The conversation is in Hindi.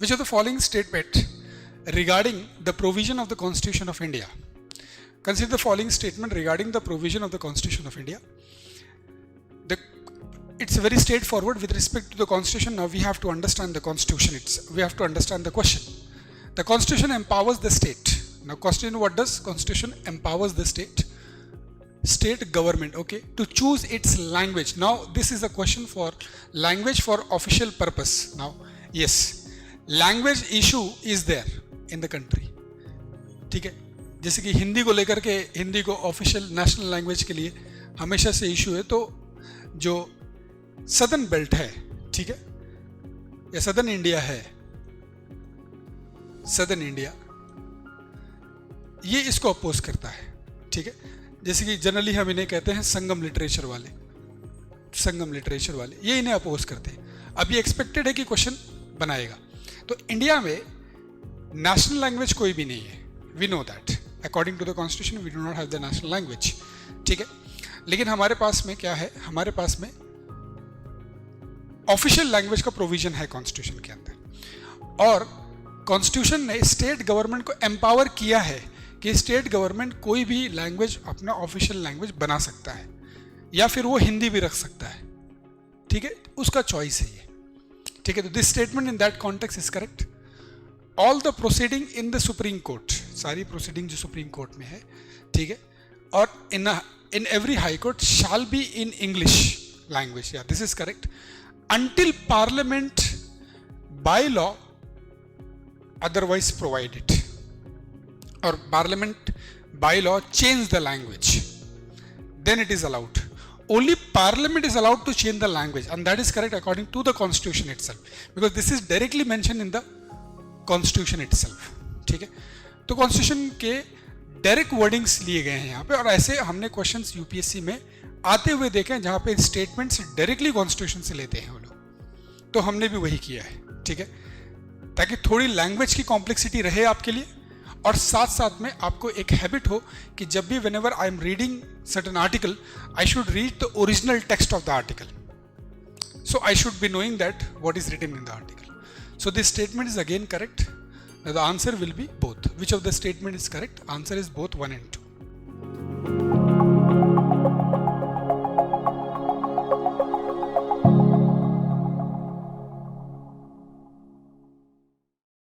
Which of the following statement regarding the provision of the Constitution of India? Consider the following statement regarding the provision of the Constitution of India. It's very straightforward with respect to the Constitution. Now we have to understand the Constitution. We have to understand the question. The Constitution empowers the state. Now Constitution, what does? Constitution empowers the state government, okay, to choose its language. Now this is a question for language for official purpose. Now yes, language issue is there in the country. ठीक है, जैसे कि हिंदी को लेकर के, हिंदी को ऑफिशियल नेशनल लैंग्वेज के लिए हमेशा से इशू है. तो जो सदर्न बेल्ट है, ठीक है, या सदर्न इंडिया है, सदर्न इंडिया, ये इसको अपोज करता है. ठीक है, जैसे कि जनरली हम इन्हें कहते हैं संगम लिटरेचर वाले, संगम लिटरेचर वाले, ये इन्हें अपोज करते हैं. अब ये एक्सपेक्टेड है कि क्वेश्चन बनाएगा. तो इंडिया में नेशनल लैंग्वेज कोई भी नहीं है. We know that according to the constitution we do not have the national language. ठीक है, लेकिन हमारे पास में क्या है, हमारे पास में ऑफिशियल लैंग्वेज का प्रोविजन है कॉन्स्टिट्यूशन के अंदर. और कॉन्स्टिट्यूशन ने स्टेट गवर्नमेंट को एम्पावर किया है कि स्टेट गवर्नमेंट कोई भी लैंग्वेज अपना ऑफिशियल लैंग्वेज बना सकता है, या फिर वो हिंदी भी रख सकता है. ठीक है, उसका चॉइस है ये. ठीक है, तो this statement in that context is correct. All the proceeding in the supreme court, सारी प्रोसीडिंग जो सुप्रीम कोर्ट में है, ठीक है, और in every high court shall be in English language. या this is correct. until parliament by law otherwise provide it, or parliament by law change the language, then it is allowed. Only parliament is allowed to change the language, and that is correct according to the constitution itself, because this is directly mentioned in the constitution itself. ठीक है, तो constitution के डायरेक्ट वर्डिंग्स लिए गए हैं यहाँ पे, और ऐसे हमने क्वेश्चंस यूपीएससी में आते हुए देखे हैं जहाँ पे स्टेटमेंट्स डायरेक्टली कॉन्स्टिट्यूशन से लेते हैं वो लोग. तो हमने भी वही किया है. ठीक है, ताकि थोड़ी लैंग्वेज की कॉम्प्लेक्सिटी रहे आपके लिए, और साथ साथ में आपको एक हैबिट हो कि जब भी whenever I am reading certain article I should read the original text of the article. So I should be knowing that what is written in the article. So this statement is again correct. The answer will be both. Which of the statement is correct? Answer is both 1 and 2.